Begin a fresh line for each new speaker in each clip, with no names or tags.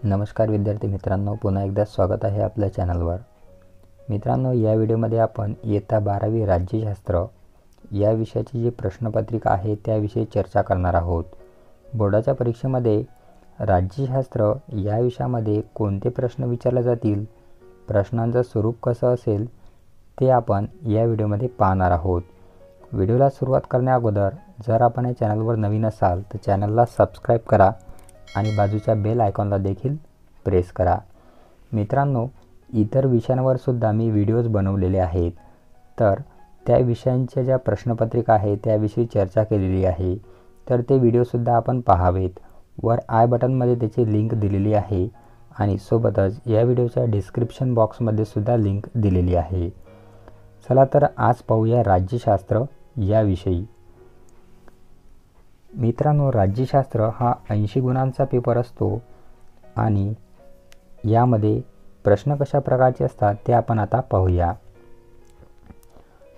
नमस्कार विद्यार्थी मित्रांनो, पुन्हा एकदा स्वागत आहे आपल्या चॅनलवर। मित्रांनो, या व्हिडिओमध्ये आपण इयत्ता 12वी राज्यशास्त्र या विषयाची जी प्रश्नपत्रिका आहे त्याविषयी चर्चा करणार आहोत। बोर्डाच्या परीक्षेमध्ये राज्यशास्त्र या विषयामध्ये कोणते प्रश्न विचारले जातील, प्रश्नांचं स्वरूप कसं असेल ते आपण या व्हिडिओमध्ये पाहणार आहोत। व्हिडिओला सुरुवात करण्याअगोदर जर आपण या चॅनलवर नवीन असाल तर चॅनलला सबस्क्राइब करा आणि बाजूच्या बेल आयकॉनला देखील प्रेस करा। मित्रांनो, इतर विषयांवर सुद्धा मी व्हिडिओज बनवलेले आहेत, तर त्या विषयांच्या ज्या प्रश्नपत्रिका आहेत त्याविषयी चर्चा केलेली आहे, तर ते व्हिडिओसुद्धा आपण पाहावेत। वर आय बटनमध्ये त्याची लिंक दिलेली आहे आणि सोबतच या व्हिडिओच्या डिस्क्रिप्शन बॉक्समध्ये सुद्धा लिंक दिलेली आहे। चला तर आज पाहूया राज्यशास्त्र याविषयी। मित्रांनो, राज्यशास्त्र हा 80 गुणांचा पेपर असतो आणि यामध्ये प्रश्न कशा प्रकारचे असतात ते आपण आता पाहूया।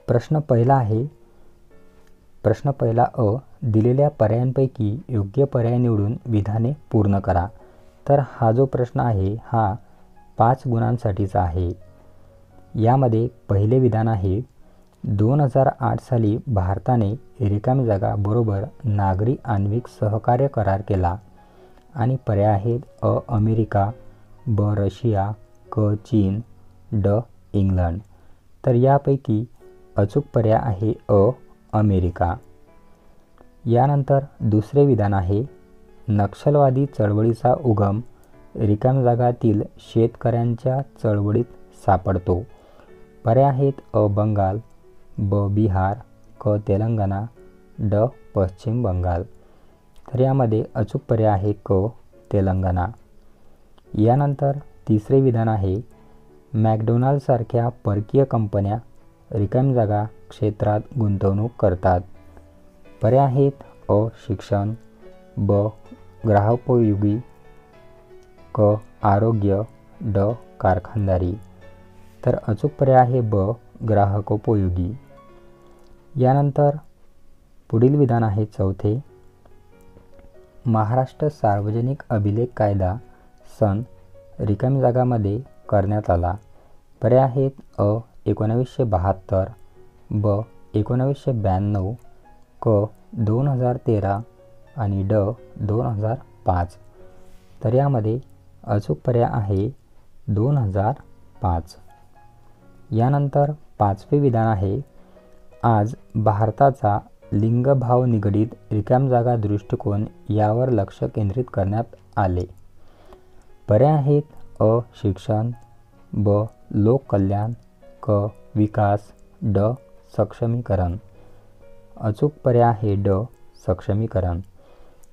प्रश्न पहिला अ, दिलेल्या पर्यायांपैकी योग्य पर्याय निवडून विधाने पूर्ण करा। तर हा जो प्रश्न आहे हा 5 गुणांसाठीचा आहे। यामध्ये पहिले विधान आहे, 2008 साली भारताने रिकामी जागा बरोबर नागरी आण्विक सहकार्य करार केला। आणि पर्याय आहेत अ अमेरिका, ब रशिया, क चीन, ड इंग्लंड। तर यापैकी अचूक पर्याय आहे अ अमेरिका। यानंतर दुसरे विधान आहे, नक्षलवादी चळवळीचा उगम रिकाम्या जागातील शेतकऱ्यांच्या चळवळीत सापडतो। पर्याय आहेत अ बंगाल, ब बिहार, क तेलंगणा, ड पश्चिम बंगाल। तर यामध्ये अचूक पर्याय आहे क तेलंगणा। यानंतर तिसरे विधान आहे, मॅकडोनाल्डसारख्या परकीय कंपन्या रिकाम्या जागा क्षेत्रात गुंतवणूक करतात। पर्याय आहेत अ शिक्षण, ब ग्राहकोपयोगी, क आरोग्य, ड कारखानदारी। तर अचूक पर्याय आहे ब ग्राहकोपयोगी। यानंतर पुढील विधान आहे चौथे, महाराष्ट्र सार्वजनिक अभिलेख कायदा सन रिकाम्या जागामध्ये करण्यात आला। पर्याय आहेत अ 1972, ब 1992, क 2013 आणि ड 2005। तर यामध्ये अचूक पर्याय आहे 2005। यानंतर पाचवे विधान आहे, आज भारताचा लिंगभाव निगडित रिकाम्या जागा दृष्टिकोन यावर लक्ष केंद्रित करण्यात आले। पर्याय आहेत अ शिक्षण, ब लोककल्याण, क विकास, ड सक्षमीकरण। अचूक पर्याय आहे ड सक्षमीकरण।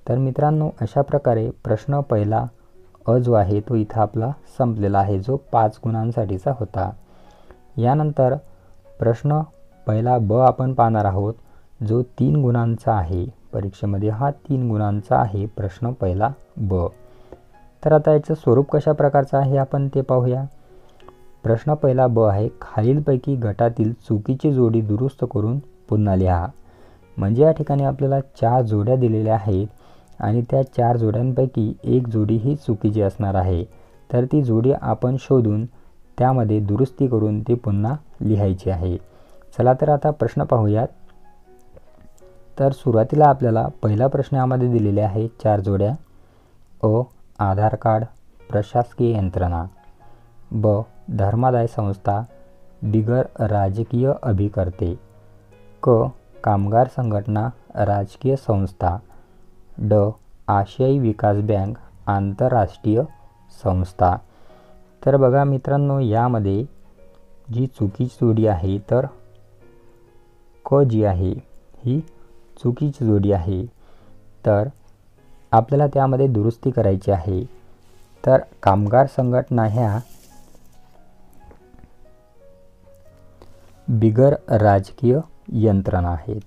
तर मित्रांनो, अशा प्रकारे प्रश्न पहिला अ जो आहे तो इथं आपला संपलेला आहे, जो 5 गुणांसाठीचा होता। यानंतर प्रश्न पहिला ब आपण पाहणार आहोत, जो 3 गुणांचा आहे। परीक्षेमध्ये हा 3 गुणांचा आहे प्रश्न पहिला ब। तर आता याचं स्वरूप कशा प्रकारचं आहे आपण ते पाहूया। प्रश्न पहिला ब आहे, खालीलपैकी गटातील चुकीची जोडी दुरुस्त करून पुन्हा लिहा। म्हणजे या ठिकाणी आपल्याला 4 जोड्या दिलेल्या आहेत आणि त्या 4 जोड्यांपैकी एक जोडी ही चुकीची असणार आहे। तर ती जोडी आपण शोधून त्यामध्ये दुरुस्ती करून ती पुन्हा लिहायची आहे। चला तर आता प्रश्न पाहूयात। तर सुरुवातीला आपल्याला पहिला प्रश्न यामध्ये दिलेले आहे 4 जोड्या। अ आधार कार्ड प्रशासकीय यंत्रणा, ब धर्मादाय संस्था बिगर राजकीय अभिकर्ते, क कामगार संघटना राजकीय संस्था, ड आशियाई विकास बँक आंतरराष्ट्रीय संस्था। तर बघा मित्रांनो, यामध्ये जी चुकीची जोडी आहे तर क जी आहे ही चुकीची जोडी आहे। तर आपल्याला त्यामध्ये दुरुस्ती करायची आहे। तर कामगार संघटना ह्या बिगर राजकीय यंत्रणा आहेत।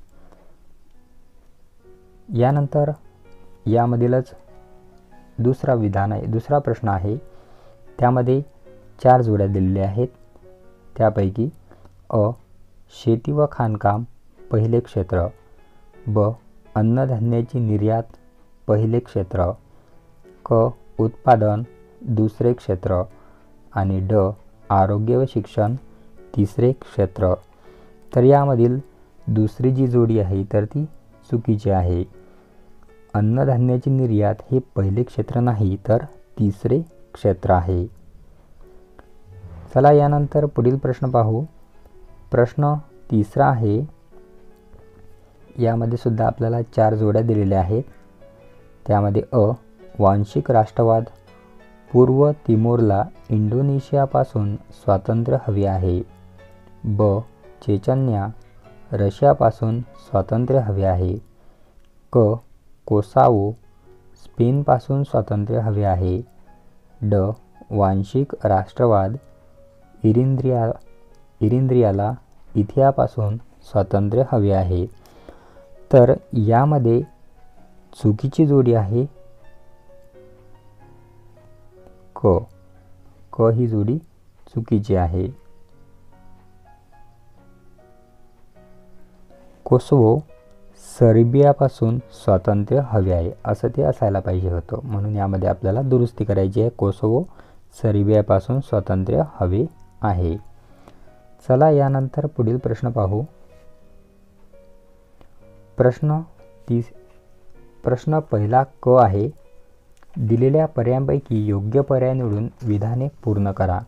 यानंतर यामधीलच दुसरा प्रश्न आहे, त्यामध्ये 4 जोड्या दिलेल्या आहेत। त्यापैकी अ शेती व खाणकाम पहिले क्षेत्र, ब अन्नधान्याची निर्यात पहिले क्षेत्र, क उत्पादन दुसरे क्षेत्र आणि ड आरोग्य व शिक्षण तिसरे क्षेत्र. तर यामधील दुसरी जी जोडी आहे तर ती चुकीची आहे. अन्नधान्याची निर्यात हे पहिले क्षेत्र नाही तर तिसरे क्षेत्र आहे. चला यानंतर पुढील प्रश्न पाहू. प्रश्न तिसरा आहे. यामध्ये सुद्धा आपल्याला 4 जोड्या दिलेल्या आहेत. त्यामध्ये अ वांशिक राष्ट्रवाद. पूर्व तिमोरला इंडोनेशियापासून स्वातंत्र्य हवे आहे. ब चेचन्या रशियापासून स्वातंत्र्य हवे आहे. क कोसावो स्पेनपासून स्वातंत्र्य हवे आहे. ड वांशिक राष्ट्रवाद इरिंद्रियाला इथियापासून स्वातंत्र्य हवे आहे. तर यामध्ये चुकीची जोडी आहे क ही जोडी चुकीची आहे. कोसोवो सर्बियापासून स्वातंत्र्य हवे आहे असं ते असायला पाहिजे होतं. म्हणून यामध्ये आपल्याला दुरुस्ती करायची आहे. कोसोवो सर्बियापासून स्वातंत्र्य हवे आहे. चला यानंतर पुढील प्रश्न पाहू. प्रश्न पहिला क आहे. दिलेल्या पर्यायांपैकी योग्य पर्याय निवडून विधाने पूर्ण करा.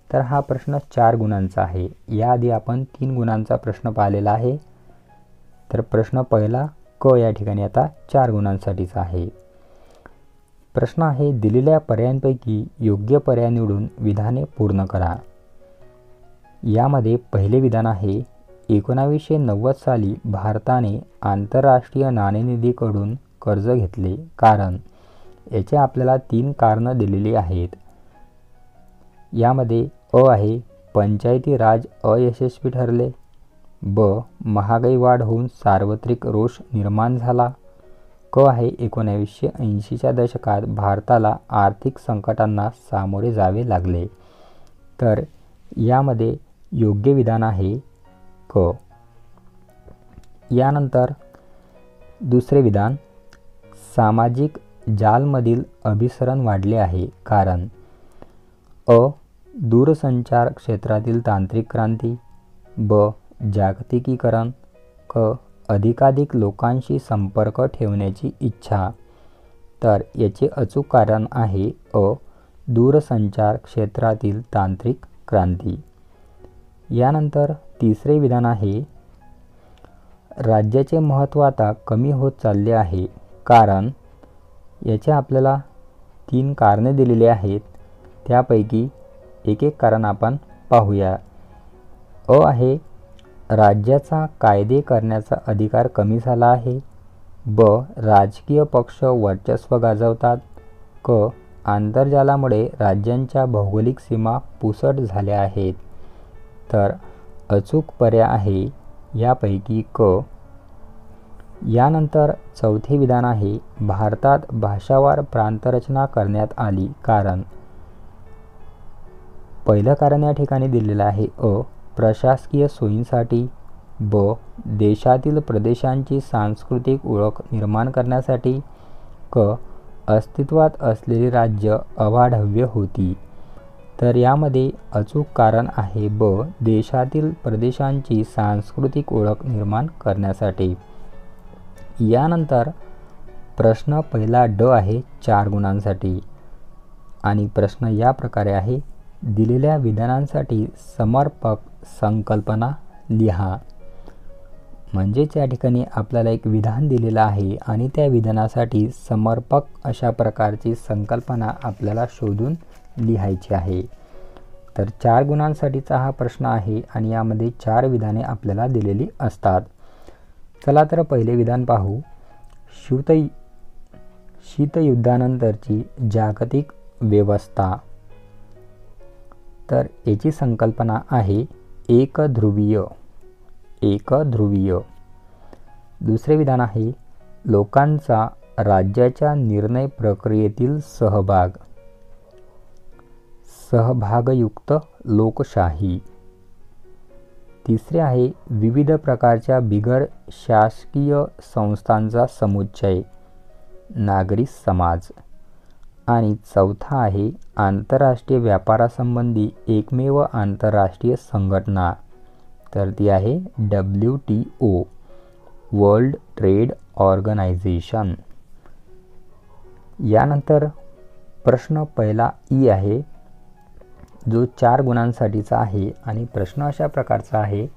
तर हा प्रश्न 4 गुणांचा आहे. याआधी आपण 3 गुणांचा प्रश्न पाहिलेला आहे. तर प्रश्न पहिला क या ठिकाणी आता 4 गुणांसाठीचा आहे. प्रश्न आहे दिलेल्या पर्यायांपैकी योग्य पर्याय निवडून विधाने पूर्ण करा. यामध्ये पहिले विधान आहे 1990 साली भारताने आंतरराष्ट्रीय नाणेनिधीकडून कर्ज घेतले कारण. याचे आपल्याला 3 कारणं दिलेली आहेत. यामध्ये अ आहे पंचायती राज अयशस्वी ठरले. ब महागाई वाढ होऊन सार्वत्रिक रोष निर्माण झाला. क आहे 1980च्या दशकात भारताला आर्थिक संकटांना सामोरे जावे लागले. तर यामध्ये योग्य विधान आहे क. यानंतर दुसरे विधान सामाजिक जालमधील अभिसरण वाढले आहे कारण. अ दूरसंचार क्षेत्रातील तांत्रिक क्रांती. ब जागतिकीकरण. क अधिकाधिक लोकांशी संपर्क ठेवण्याची इच्छा. तर याचे अचूक कारण आहे अ दूरसंचार क्षेत्रातील तांत्रिक क्रांती. यानंतर तिसरे विधान आहे राज्याचे महत्त्व आता कमी होत चालले आहे कारण. याचे आपल्याला 3 कारणे दिलेली आहेत. त्यापैकी एक कारण आपण पाहूया. अ आहे राज्याचा कायदे करण्याचा अधिकार कमी झाला आहे. ब राजकीय पक्ष वर्चस्व गाजवतात. क आंतरजालामुळे राज्यांच्या भौगोलिक सीमा पुसट झाल्या आहेत. तर अचूक पर्याय आहे यापैकी क. यानंतर चौथे विधान आहे भारतात भाषावार प्रांतरचना करण्यात आली कारण. पहिलं कारण या ठिकाणी दिलेलं आहे अ प्रशासकीय सोयींसाठी. ब देशातील प्रदेशांची सांस्कृतिक ओळख निर्माण करण्यासाठी. क अस्तित्वात असलेली राज्य अवाढव्य होती. तर यामध्ये अचूक कारण आहे ब देशातील प्रदेशांची सांस्कृतिक ओळख निर्माण करण्यासाठी. यानंतर प्रश्न पहिला ड आहे 4 गुणांसाठी आणि प्रश्न या प्रकारे आहे दिलेल्या विधानांसाठी समर्पक संकल्पना लिहा. म्हणजेच या ठिकाणी आपल्याला एक विधान दिलेलं आहे आणि त्या विधानासाठी समर्पक अशा प्रकारची संकल्पना आपल्याला शोधून लिहायची आहे. तर 4 गुणांसाठीचा हा प्रश्न आहे आणि यामध्ये 4 विधाने आपल्याला दिलेली असतात. चला तर पहिले विधान पाहू. शीतयुद्धानंतरची जागतिक व्यवस्था. तर याची संकल्पना आहे एकध्रुवीय. दुसरे विधान आहे लोकांचा राज्याच्या निर्णय प्रक्रियेतील सहभागयुक्त लोकशाही. तिसरे आहे विविध प्रकारच्या बिगर शासकीय संस्थांचा समुच्चय नागरी समाज. आणि चौथा आहे आंतरराष्ट्रीय व्यापारासंबंधी एकमेव आंतरराष्ट्रीय संघटना, तर ती आहे WTO, वर्ल्ड ट्रेड ऑर्गनायझेशन. यानंतर प्रश्न पहिला ई आहे, जो 4 गुणांसाठीचा आहे आणि प्रश्न अशा प्रकारचा आहे,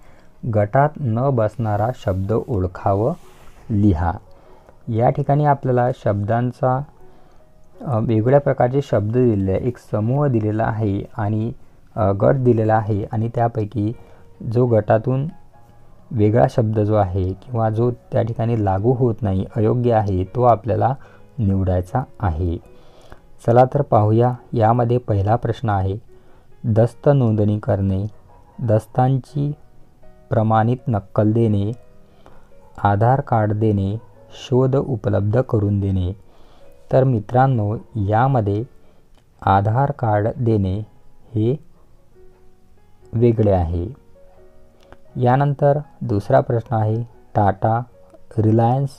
गटात न बसणारा शब्द ओळखा व लिहा. या ठिकाणी आपल्याला शब्दांचा वेगवेगळ्या प्रकारचे शब्द दिलेले आहे, एक समूह दिलेला आहे आणि गट दिलेला आहे आणि त्यापैकी जो गटातून वेगळा शब्द जो आहे किंवा जो त्या ठिकाणी लागू होत नाही, अयोग्य आहे, तो आपल्याला निवडायचा आहे. चला तर पाहूया. यामध्ये पहिला प्रश्न आहे, दस्त नोंदणी करणे, दस्तांची प्रमाणित नक्कल देणे, आधार कार्ड देणे, शोध उपलब्ध करून देणे. तर मित्रांनो, यामध्ये आधार कार्ड देणे हे वेगळे आहे. यानंतर दुसरा प्रश्न आहे, टाटा, रिलायन्स,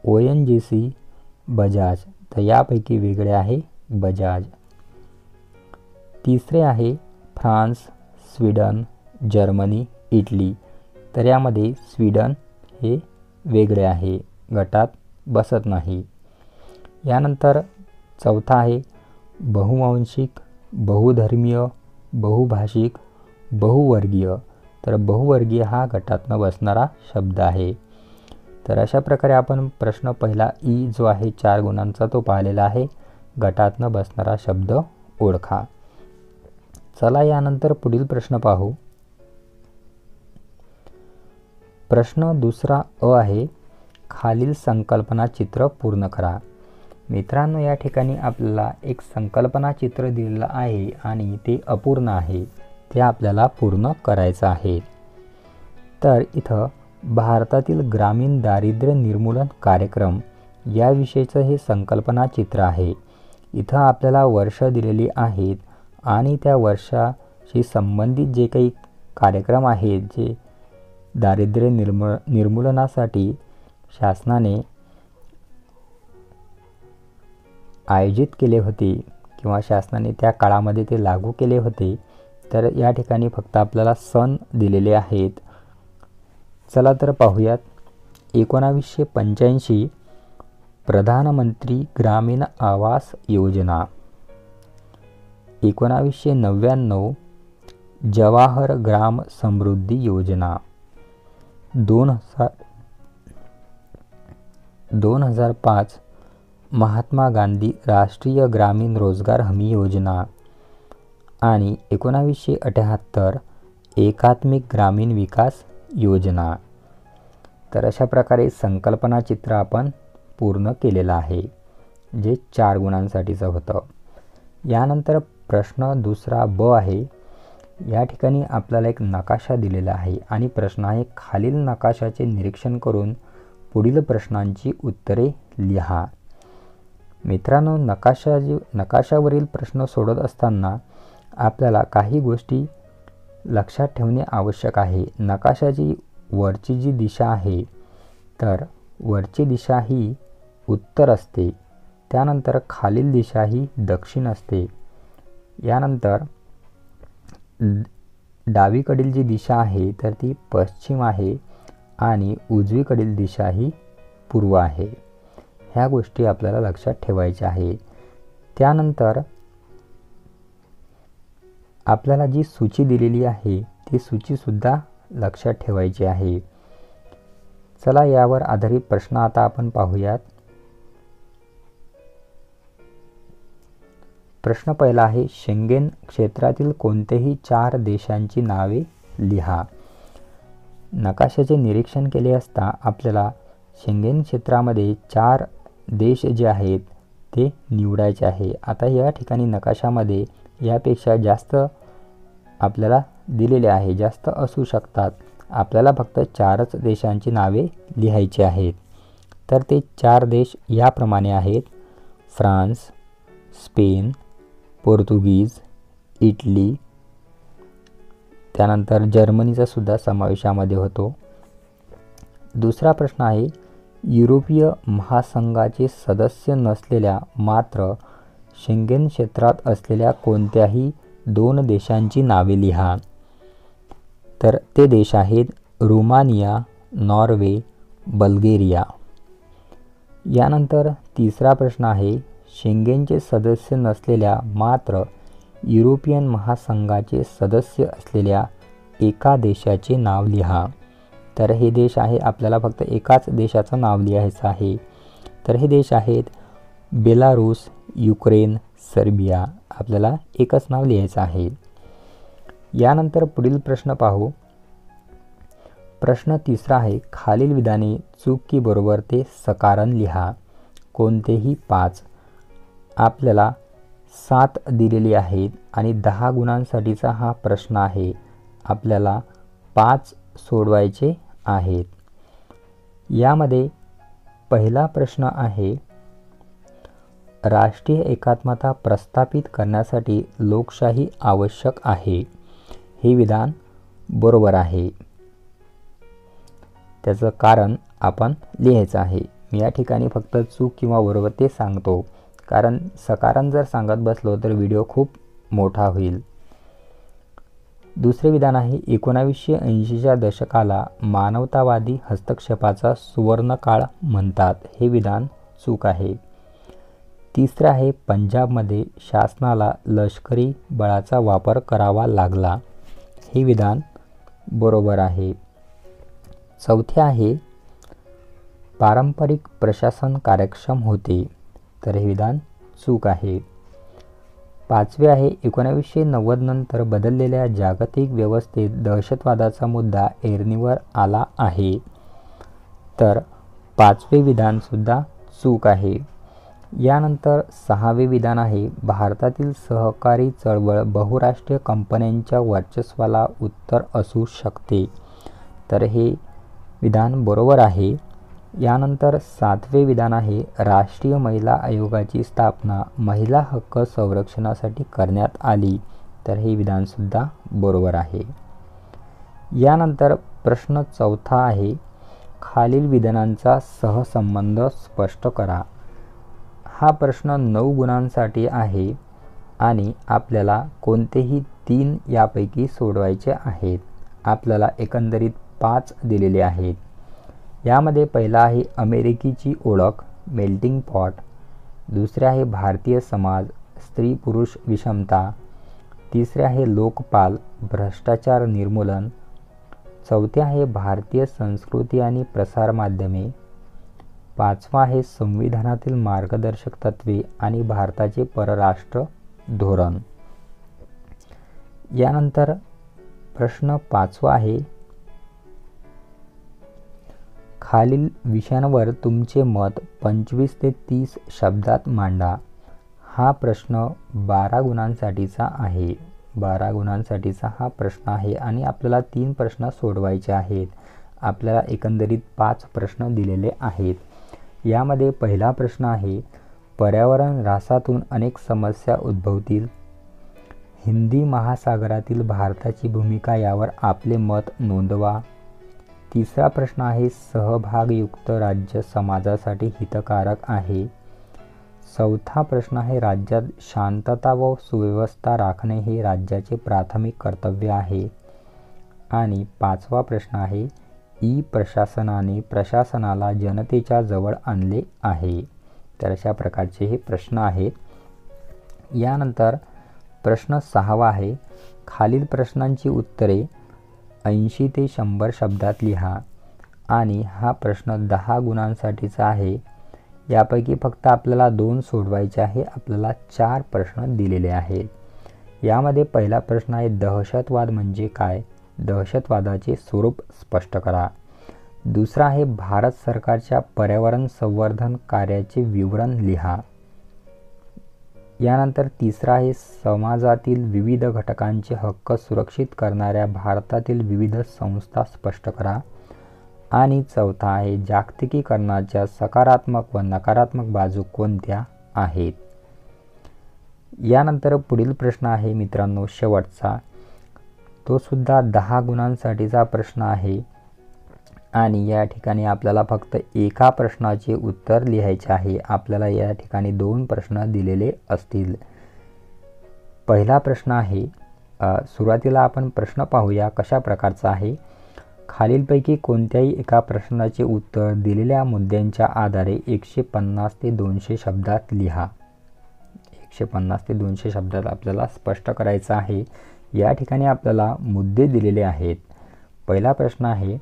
ONGC, बजाज. तर यापैकी वेगळे आहे बजाज. तिसरे आहे फ्रान्स, स्वीडन, जर्मनी, इटली. तर यामध्ये स्वीडन हे वेगळे आहे, गटात बसत नाही. यानंतर चौथा आहे बहुवांशिक, बहुधर्मीय, बहुभाषिक, बहुवर्गीय. तर बहुवर्गीय हा गटात न बसणारा शब्द आहे. तर अशा प्रकारे आपण प्रश्न पहिला ई जो आहे 4 गुणांचा तो पाहिलेला आहे, गटात न बसणारा शब्द ओळखा. चला यानंतर पुढील प्रश्न पाहू. प्रश्न दुसरा अ आहे, खालील संकल्पना चित्र पूर्ण करा. मित्रांनो, या ठिकाणी आपल्याला एक संकल्पना चित्र दिलेलं आहे आणि ते अपूर्ण आहे, ते आपल्याला पूर्ण करायचं आहे. तर इथं भारतातील ग्रामीण दारिद्र्य निर्मूलन कार्यक्रम याविषयीचं हे संकल्पना चित्र आहे. इथं आपल्याला वर्ष दिलेली आहेत आणि त्या वर्षाशी संबंधित जे काही कार्यक्रम आहेत, जे दारिद्र्य निर्मूलनासाठी शासनाने आयोजित केले होते किंवा शासनाने त्या काळामध्ये ते लागू केले होते. तर या ठिकाणी फक्त आपल्याला सन दिलेले आहेत. चला तर पाहूयात. 1985 प्रधानमंत्री ग्रामीण आवास योजना, 1999 जवाहर ग्राम समृद्धी योजना, 2005 महात्मा गांधी राष्ट्रीय ग्रामीण रोजगार हमी योजना आणि 1978 एकात्मिक ग्रामीण विकास योजना. तर अशा प्रकारे संकल्पना चित्र आपण पूर्ण केलेलं आहे, जे 4 गुणांसाठीचं होतं. यानंतर प्रश्न दुसरा ब आहे. या ठिकाणी आपल्याला एक नकाशा दिलेला आहे आणि प्रश्न आहे, खालील नकाशाचे निरीक्षण करून पुढील प्रश्नांची उत्तरे लिहा. मित्रांनो, नकाशावरील प्रश्न सोडत असताना आपल्याला काही गोष्टी लक्षात ठेवणे आवश्यक आहे. नकाशाची वरची जी दिशा आहे, तर वरची दिशा ही उत्तर असते, त्यानंतर खालील दिशा ही दक्षिण असते, यानंतर डावीकडील जी दिशा आहे तर ती पश्चिम आहे आणि उजवीकडील दिशा ही पूर्व आहे. ह्या गोष्टी आपल्याला लक्षात ठेवायच्या आहे. त्यानंतर आपल्याला जी सूची दिलेली आहे ती सूचीसुद्धा लक्षात ठेवायची आहे. चला यावर आधारित प्रश्न आता आपण पाहूयात. प्रश्न पहिला आहे, शेंगेन क्षेत्रातील कोणतेही 4 देशांची नावे लिहा. नकाशाचे निरीक्षण केले असता आपल्याला शेंगेन क्षेत्रामध्ये 4 देश जे आहेत ते निवडायचे आहे. आता या ठिकाणी नकाशामध्ये यापेक्षा जास्त आपल्याला दिलेले आहे, जास्त असू शकतात. आपल्याला फक्त 4च देशांची नावे लिहायची आहेत. तर ते 4 देश याप्रमाणे आहेत, फ्रान्स, स्पेन, पोर्तुगीज, इटली, त्यानंतर जर्मनीचा सुद्धा समावेश यामध्ये होतो. दुसरा प्रश्न आहे, युरोपीय महासंघाचे सदस्य नसलेल्या मात्र शेंगेन क्षेत्रात असलेल्या कोणत्याही 2 देशांची नावे लिहा. तर ते देश आहेत रुमानिया, नॉर्वे, बल्गेरिया. यानंतर तिसरा प्रश्न आहे, शेंगेनचे सदस्य नसलेल्या मात्र युरोपियन महासंघाचे सदस्य असलेल्या एका देशाचे नाव लिहा. तर हे देश आहे, आपल्याला फक्त एकाच देशाचं नाव लिहायचं आहे. तर हे देश आहेत बेलारूस, युक्रेन, सर्बिया. आपल्याला एकच नाव लिहायचं आहे. यानंतर पुढील प्रश्न पाहू. प्रश्न तिसरा आहे, खालील विधाने चूक की बरोबर ते सकारण लिहा. कोणतेही 5. आपल्याला 7 दिलेली आहेत आणि 10 गुणांसाठीचा हा प्रश्न आहे. आपल्याला 5 सोडवायचे आहेत. यामध्ये पहिला प्रश्न आहे, राष्ट्रीय एकात्मता प्रस्थापित करण्यासाठी लोकशाही आवश्यक आहे. हे विधान बरोबर आहे. त्याचं कारण आपण लिहायचं आहे. मी या ठिकाणी फक्त चूक किंवा बरोबर ते सांगतो, कारण सकारण जर सांगत बसलो तर व्हिडिओ खूप मोठा होईल. दुसरे विधान आहे, 1980च्या दशकाला मानवतावादी हस्तक्षेपाचा सुवर्णकाळ म्हणतात. हे विधान चूक आहे. तिसरे आहे, पंजाबमध्ये शासनाला लष्करी बळाचा वापर करावा लागला. हे विधान बरोबर आहे. चौथे आहे, पारंपरिक प्रशासन कार्यक्षम होते. तर हे विधान चूक आहे. पाचवे आहे, 1990 नंतर बदललेल्या जागतिक व्यवस्थेत दहशतवादाचा मुद्दा ऐरणीवर आला आहे. तर पाचवे विधानसुद्धा चूक आहे. यानंतर सहावे विधान आहे, भारतातील सहकारी चळवळ बहुराष्ट्रीय कंपन्यांच्या वर्चस्वाला उत्तर असू शकते. तर हे विधान बरोबर आहे. यानंतर सातवे विधान आहे, राष्ट्रीय महिला आयोगाची स्थापना महिला हक्क संरक्षणासाठी करण्यात आली. तर हे विधानसुद्धा बरोबर आहे. यानंतर प्रश्न चौथा आहे, खालील विधानांचा सहसंबंध स्पष्ट करा. हा प्रश्न 9 गुणांसाठी आहे आणि आपल्याला कोणतेही 3 यापैकी सोडवायचे आहेत. आपल्याला एकंदरीत 5 दिलेले आहेत. यामध्ये पहिला आहे अमेरिकेची ओळख, मेल्टिंग पॉट. दुसरे आहे भारतीय समाज, स्त्री पुरुष विषमता. तिसरे आहे लोकपाल, भ्रष्टाचार निर्मूलन. चौथे आहे भारतीय संस्कृती आणि प्रसारमाध्यमे. पाचवा आहे संविधानातील मार्गदर्शक तत्त्वे आणि भारताचे परराष्ट्र धोरण. यानंतर प्रश्न 5वा आहे, खालील विषयांवर तुमचे मत 25 ते 30 शब्दात मांडा. हा प्रश्न 12 गुणांसाठीचा आहे. 12 गुणांसाठीचा हा प्रश्न आहे आणि आपल्याला 3 प्रश्न सोडवायचे आहेत. आपल्याला एकंदरीत 5 प्रश्न दिलेले आहेत. यामध्ये पहिला प्रश्न आहे, पर्यावरण ऱ्हासातून अनेक समस्या उद्भवतील. हिंदी महासागरातील भारताची भूमिका यावर आपले मत नोंदवा. तिसरा प्रश्न आहे, सहभागयुक्त राज्य समाजासाठी हितकारक आहे. चौथा प्रश्न आहे, राज्यात शांतता व सुव्यवस्था राखणे हे राज्याचे प्राथमिक कर्तव्य आहे. आणि 5वा प्रश्न आहे, प्रशासनाने प्रशासनाला जनतेच्या जवळ आणले आहे. तर अशा प्रकारचे हे प्रश्न आहेत. यानंतर प्रश्न 6वा आहे, खालील प्रश्नांची उत्तरे 80 ते 100 शब्दात लिहा. आणि हा प्रश्न 10 गुणांसाठीचा आहे. यापैकी फक्त आपल्याला 2 सोडवायचे आहे. आपल्याला 4 प्रश्न दिलेले आहेत. यामध्ये पहिला प्रश्न आहे, दहशतवाद म्हणजे काय? दहशतवादाचे स्वरूप स्पष्ट करा. दुसरा आहे, भारत सरकारच्या पर्यावरण संवर्धन कार्याचे विवरण लिहा. यानंतर तिसरा आहे, समाजातील विविध घटकांचे हक्क सुरक्षित करणाऱ्या भारतातील विविध संस्था स्पष्ट करा. आणि चौथा आहे, जागतिकीकरणाच्या सकारात्मक व नकारात्मक बाजू कोणत्या आहेत? यानंतर पुढील प्रश्न आहे मित्रांनो शेवटचा, तो सुद्धा 10 गुणांसाठीचा प्रश्न आहे. आणि या ठिकाणी आपल्याला फक्त एका प्रश्नाचे उत्तर लिहायचे आहे। आपल्याला या ठिकाणी 2 प्रश्न दिलेले असतील। पहिला प्रश्न आहे, सुरुवातीला आपण प्रश्न पाहूया कशा प्रकारचा आहे। खालीलपैकी कोणत्याही एका प्रश्नाचे उत्तर दिलेल्या मुद्द्यांच्या आधारे 150 ते 200 शब्दात लिहा। 150 ते 200 शब्दात आपल्याला स्पष्ट करायचं आहे। या ठिकाणी आपल्याला मुद्दे दिलेले आहेत। पहिला प्रश्न आहे,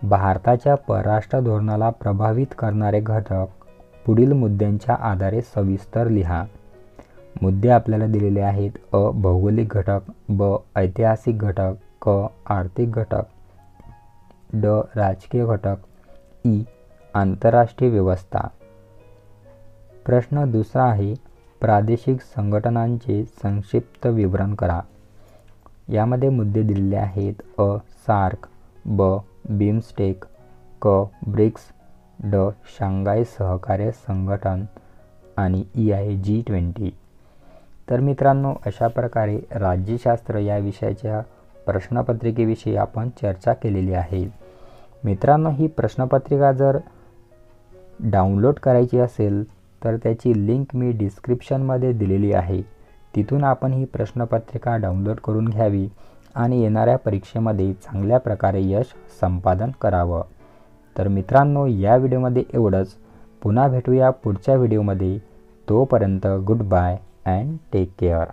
भारताच्या परराष्ट्र धोरणाला प्रभावित करणारे घटक पुढील मुद्द्यांच्या आधारे सविस्तर लिहा। मुद्दे आपल्याला दिलेले आहेत। अ. भौगोलिक घटक, ब. ऐतिहासिक घटक, क. आर्थिक घटक, ड. राजकीय घटक, ई. आंतरराष्ट्रीय व्यवस्था। प्रश्न दुसरा आहे, प्रादेशिक संघटनांचे संक्षिप्त विवरण करा। यामध्ये मुद्दे दिलेले आहेत। अ. सार्क, ब. बिमस्टेक, क. ब्रिक्स, ड. शांघाय सहकार्य संघटन आणि ई आहे G20। तर मित्रांनो, अशा प्रकारे राज्यशास्त्र या विषयाच्या प्रश्नपत्रिकेविषयी आपण चर्चा केलेली आहे। मित्रांनो, ही प्रश्नपत्रिका जर डाउनलोड करायची असेल तर त्याची लिंक मी डिस्क्रिप्शनमध्ये दिलेली आहे। तिथून आपण ही प्रश्नपत्रिका डाउनलोड करून घ्यावी आणि येणाऱ्या परीक्षेमध्ये चांगल्या प्रकारे यश संपादन करावं। तर मित्रांनो, या व्हिडिओमध्ये एवढंच। पुन्हा भेटूया पुढच्या व्हिडिओमध्ये। तोपर्यंत goodbye and take care.